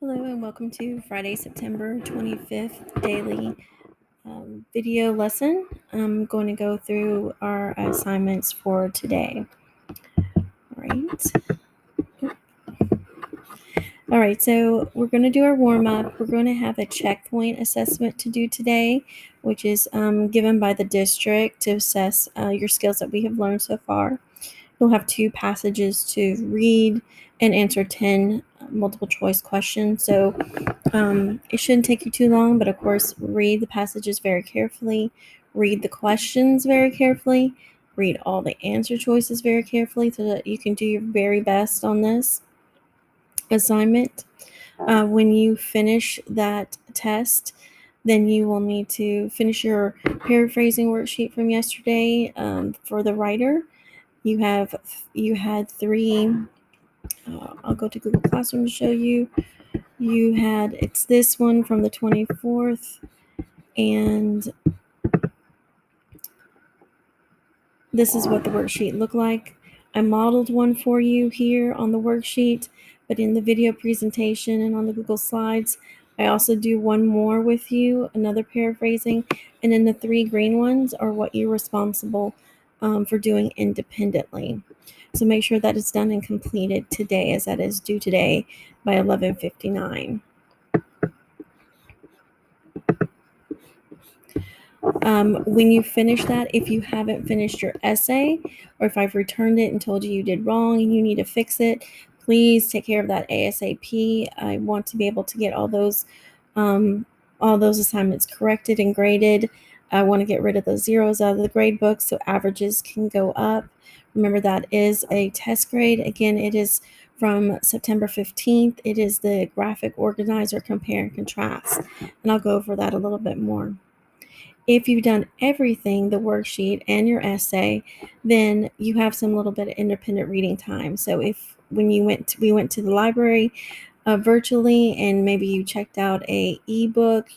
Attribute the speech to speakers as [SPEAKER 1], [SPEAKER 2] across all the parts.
[SPEAKER 1] Hello and welcome to Friday, September 25th daily video lesson. I'm going to go through our assignments for today. All right, so we're going to do our warm-up. We're going to have a checkpoint assessment to do today, which is given by the district to assess your skills that we have learned so far. You'll have 2 passages to read and answer 10 multiple choice questions. So it shouldn't take you too long, but of course, read the passages very carefully, read the questions very carefully, read all the answer choices very carefully so that you can do your very best on this assignment. When you finish that test, then you will need to finish your paraphrasing worksheet from yesterday for the writer. You had 3. I'll go to Google Classroom to show you. It's this one from the 24th, and this is what the worksheet looked like. I modeled one for you here on the worksheet, but in the video presentation and on the Google Slides, I also do one more with you, another paraphrasing, and then the 3 green ones are what you're responsible for doing independently. So make sure that it's done and completed today, as that is due today by 11:59. When you finish that, if you haven't finished your essay, or if I've returned it and told you did wrong and you need to fix it, please take care of that ASAP. I want to be able to get all those assignments corrected and graded. I want to get rid of those zeros out of the grade book so averages can go up. Remember, that is a test grade. Again, it is from September 15th. It is the graphic organizer compare and contrast, and I'll go over that a little bit more. If you've done everything, the worksheet and your essay, then you have some little bit of independent reading time. So when we went to the library virtually, and maybe you checked out a ebook,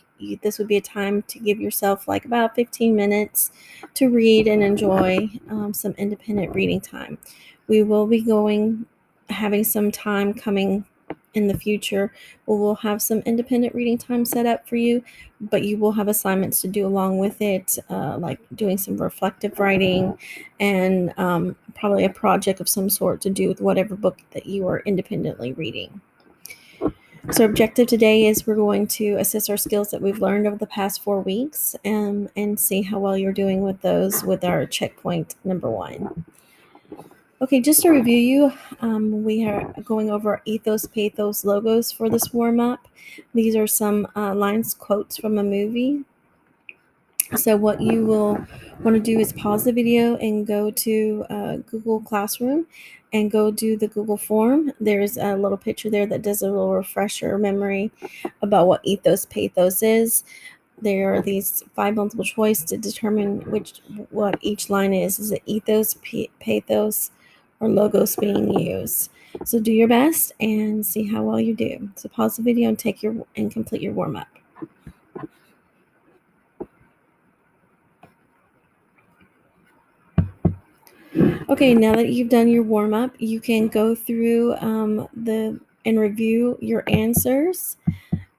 [SPEAKER 1] this would be a time to give yourself like about 15 minutes to read and enjoy some independent reading time. We will be having some time coming in the future where we'll have some independent reading time set up for you, but you will have assignments to do along with it, like doing some reflective writing and probably a project of some sort to do with whatever book that you are independently reading. So objective today is we're going to assess our skills that we've learned over the past 4 weeks and see how well you're doing with those with our checkpoint number 1. Okay, just to review you, we are going over ethos, pathos, logos for this warm-up. These are some lines, quotes from a movie. So what you will want to do is pause the video and go to Google Classroom and go do the Google form. There's a little picture there that does a little refresher memory about what ethos, pathos is. There are these 5 multiple choice to determine what each line is. Is it ethos, pathos, or logos being used? So do your best and see how well you do. So pause the video and complete your warm-up. Okay, now that you've done your warm-up, you can go through and review your answers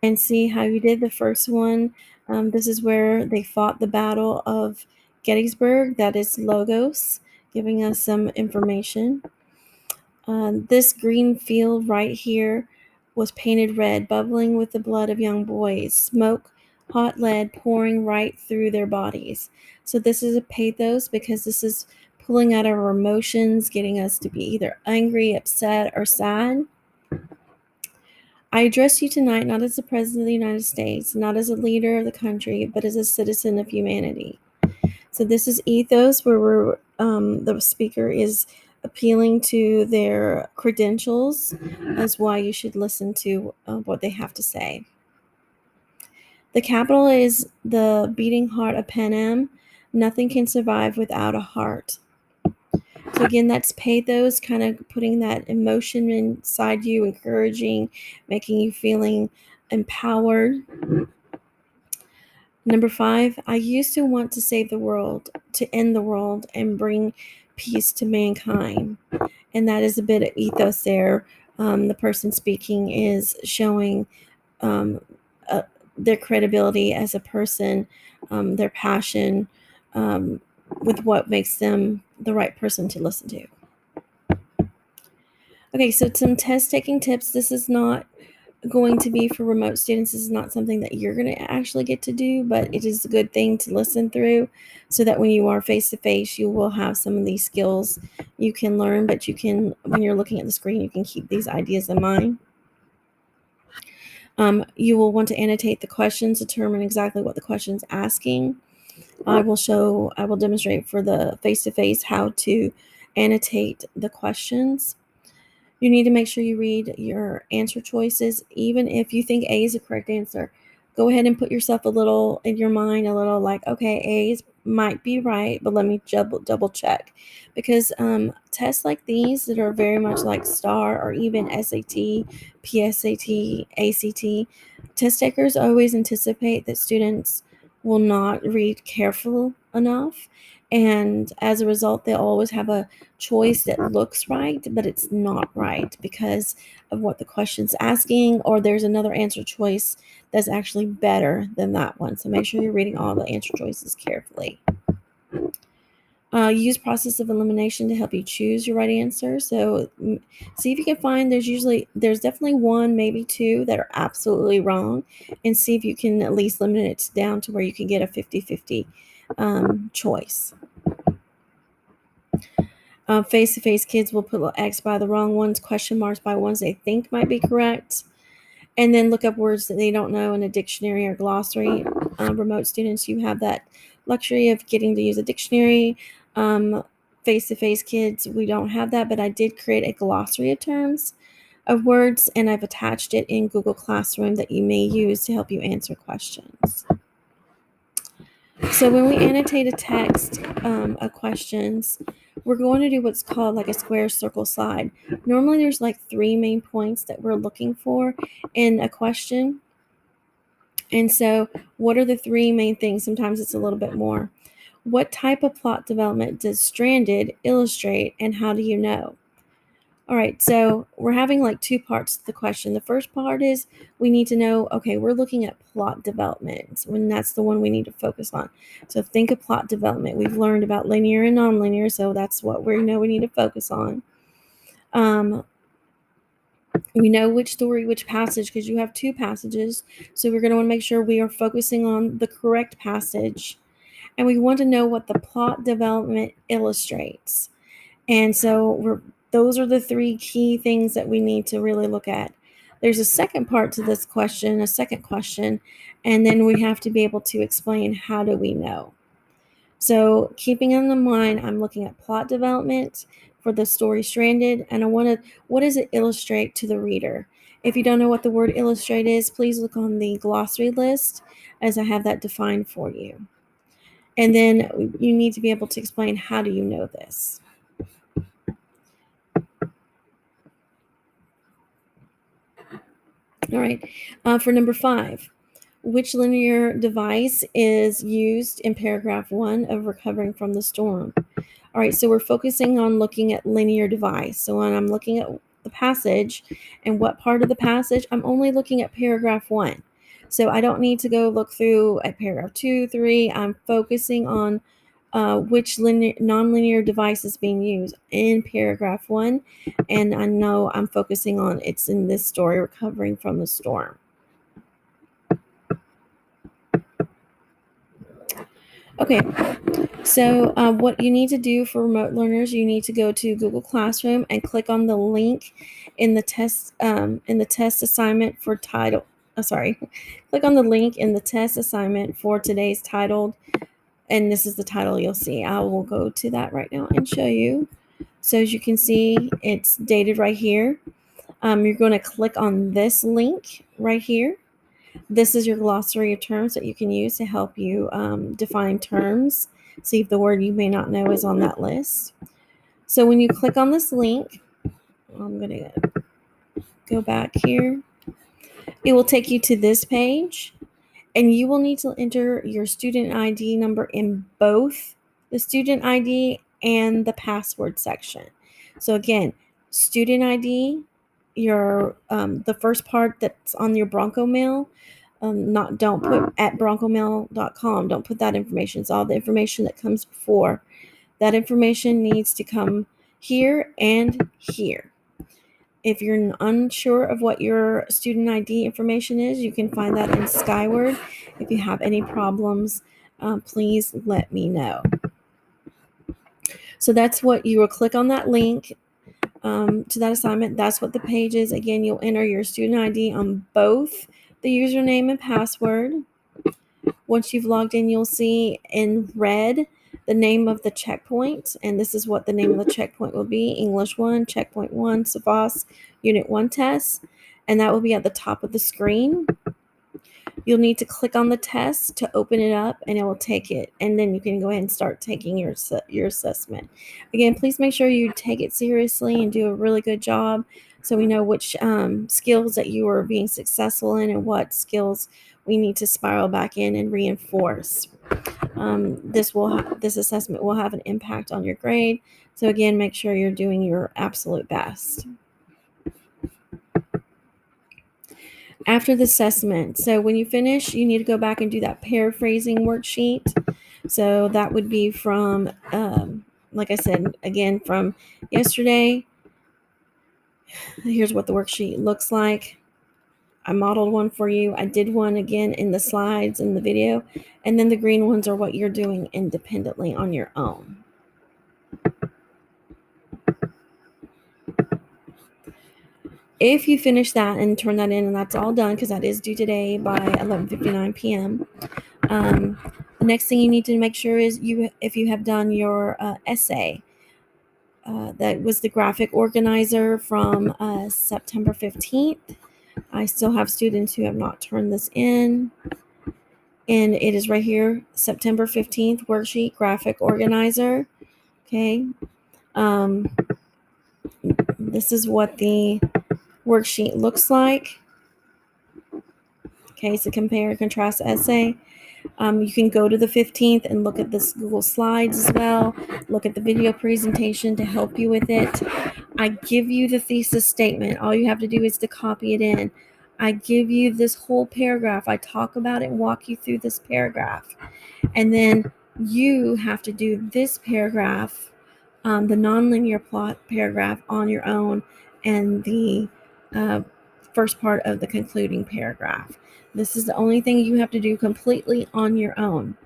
[SPEAKER 1] and see how you did. The first one, this is where they fought the Battle of Gettysburg. That is logos, giving us some information. This green field right here was painted red, bubbling with the blood of young boys. Smoke, hot lead pouring right through their bodies. So this is a pathos because this is pulling out our emotions, getting us to be either angry, upset, or sad. I address you tonight not as the President of the United States, not as a leader of the country, but as a citizen of humanity. So this is ethos, where the speaker is appealing to their credentials as why you should listen to what they have to say. The capital is the beating heart of Pan Am. Nothing can survive without a heart. So again, that's pathos, kind of putting that emotion inside you, encouraging, making you feeling empowered. Number 5, I used to want to save the world, to end the world and bring peace to mankind. And that is a bit of ethos there, The person speaking is showing um, uh, their credibility as a person, their passion, um, with what makes them the right person to listen to. Okay, so some test taking tips. This is not going to be for remote students. This is not something that you're going to actually get to do, but it is a good thing to listen through so that when you are face to face, you will have some of these skills you can learn, but you can, when you're looking at the screen, you can keep these ideas in mind. You will want to annotate the questions, determine exactly what the question's asking. I will demonstrate for the face to face how to annotate the questions. You need to make sure you read your answer choices. Even if you think A is the correct answer, go ahead and put yourself a little in your mind, a little like, okay, A might be right, but let me double check. Because tests like these that are very much like STAR or even SAT, PSAT, ACT, test takers always anticipate that students will not read careful enough. And as a result, they'll always have a choice that looks right, but it's not right because of what the question's asking, or there's another answer choice that's actually better than that one. So make sure you're reading all the answer choices carefully. Use process of elimination to help you choose your right answer. So see if you can find there's definitely one, maybe two that are absolutely wrong, and see if you can at least limit it down to where you can get a 50-50 choice. Face-to-face kids will put X by the wrong ones, question marks by ones they think might be correct, and then look up words that they don't know in a dictionary or glossary. Remote students, you have that luxury of getting to use a dictionary. Um, Face-to-face kids, we don't have that, but I did create a glossary of terms of words, and I've attached it in Google Classroom that you may use to help you answer questions. So when we annotate a text of questions, we're going to do what's called like a square circle slide. Normally there's like three main points that we're looking for in a question. And so what are the three main things? Sometimes it's a little bit more. What type of plot development does Stranded illustrate, and how do you know? All right, so we're having like two parts to the question. The first part is we need to know, okay, we're looking at plot development when that's the one we need to focus on. So think of plot development. We've learned about linear and nonlinear, so that's what we know we need to focus on. We know which story, which passage, because you have two passages. So we're going to want to make sure we are focusing on the correct passage. And we want to know what the plot development illustrates. And so those are the three key things that we need to really look at. There's a second part to this question, a second question, and then we have to be able to explain how do we know. So keeping in mind, I'm looking at plot development for the story Stranded, and what does it illustrate to the reader? If you don't know what the word illustrate is, please look on the glossary list as I have that defined for you. And then you need to be able to explain how do you know this. All right, for number 5, which linear device is used in paragraph 1 of Recovering from the Storm? All right, so we're focusing on looking at linear device. So when I'm looking at the passage and what part of the passage, I'm only looking at paragraph 1. So I don't need to go look through at paragraph 2, 3. I'm focusing on which nonlinear device is being used in paragraph 1, and I know I'm focusing on it's in this story, Recovering from the Storm. Okay, so what you need to do for remote learners, you need to go to Google Classroom and click on the link in the test assignment for title. Click on the link in the test assignment for today's titled, and this is the title you'll see. I will go to that right now and show you. So as you can see, it's dated right here. You're going to click on this link right here. This is your glossary of terms that you can use to help you define terms. See if the word you may not know is on that list. So when you click on this link, I'm going to go back here. It will take you to this page, and you will need to enter your student ID number in both the student ID and the password section. So again, student ID your the first part that's on your Bronco mail. Don't put at broncomail.com. Don't put that information. It's all the information that comes before. That information needs to come here and here. If you're unsure of what your student ID information is, you can find that in Skyward. If you have any problems, please let me know. So that's what you will click on that link to that assignment. That's what the page is. Again, you'll enter your student ID on both the username and password. Once you've logged in, you'll see in red the name of the checkpoint, and this is what the name of the checkpoint will be: English 1, Checkpoint 1, SAVAS Unit 1 test, and that will be at the top of the screen. You'll need to click on the test to open it up, and it will take it, and then you can go ahead and start taking your assessment. Again, please make sure you take it seriously and do a really good job, so we know which skills that you are being successful in and what skills we need to spiral back in and reinforce. This assessment will have an impact on your grade. So again, make sure you're doing your absolute best. After the assessment, so when you finish, you need to go back and do that paraphrasing worksheet. So that would be from, like I said, again, from yesterday. Here's what the worksheet looks like. I modeled one for you. I did one again in the slides in the video. And then the green ones are what you're doing independently on your own. If you finish that and turn that in, and that's all done because that is due today by 11:59 p.m. The next thing you need to make sure is if you have done your essay. That was the graphic organizer from September 15th. I still have students who have not turned this in. And it is right here, September 15th worksheet, graphic organizer. Okay. This is what the worksheet looks like. Okay, so compare and contrast essay. You can go to the 15th and look at this Google Slides as well. Look at the video presentation to help you with it. I give you the thesis statement. All you have to do is to copy it in. I give you this whole paragraph. I talk about it and walk you through this paragraph. And then you have to do this paragraph, the nonlinear plot paragraph on your own, and the first part of the concluding paragraph. This is the only thing you have to do completely on your own.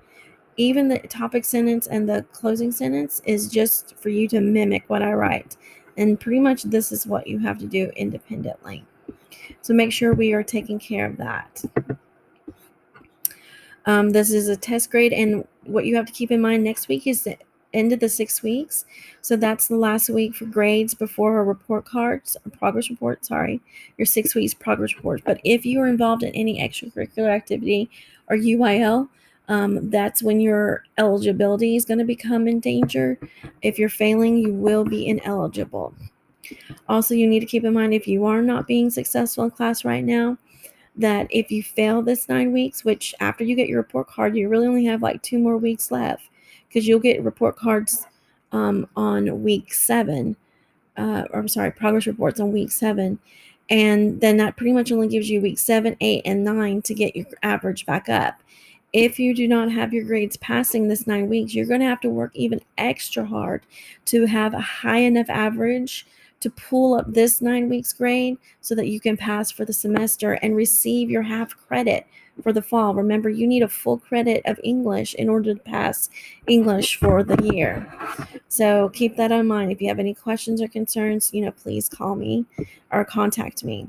[SPEAKER 1] Even the topic sentence and the closing sentence is just for you to mimic what I write. And pretty much this is what you have to do independently. So make sure we are taking care of that. This is a test grade, and what you have to keep in mind next week is the end of the 6 weeks. So that's the last week for grades before our report cards, progress report, your 6 weeks progress report. But if you are involved in any extracurricular activity or UIL, that's when your eligibility is going to become in danger. If you're failing, you will be ineligible. Also, you need to keep in mind if you are not being successful in class right now, that if you fail this 9 weeks, which after you get your report card, you really only have like 2 more weeks left, because you'll get report cards on week 7, progress reports on week 7. And then that pretty much only gives you week 7, 8, and 9 to get your average back up. If you do not have your grades passing this 9 weeks, you're going to have to work even extra hard to have a high enough average to pull up this 9 weeks grade so that you can pass for the semester and receive your half credit for the fall. Remember, you need a full credit of English in order to pass English for the year. So keep that in mind. If you have any questions or concerns, please call me or contact me.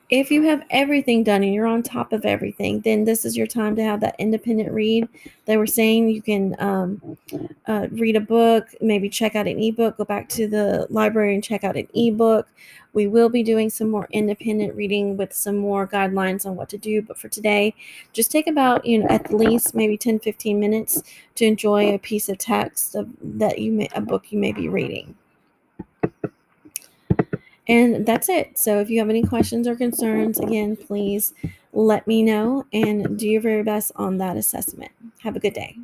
[SPEAKER 1] If you have everything done and you're on top of everything, then this is your time to have that independent read. They were saying you can read a book, maybe check out an ebook, go back to the library and check out an ebook. We will be doing some more independent reading with some more guidelines on what to do. But for today, just take about, at least maybe 10-15 minutes to enjoy a piece of text a book you may be reading. And that's it. So if you have any questions or concerns, again, please let me know and do your very best on that assessment. Have a good day.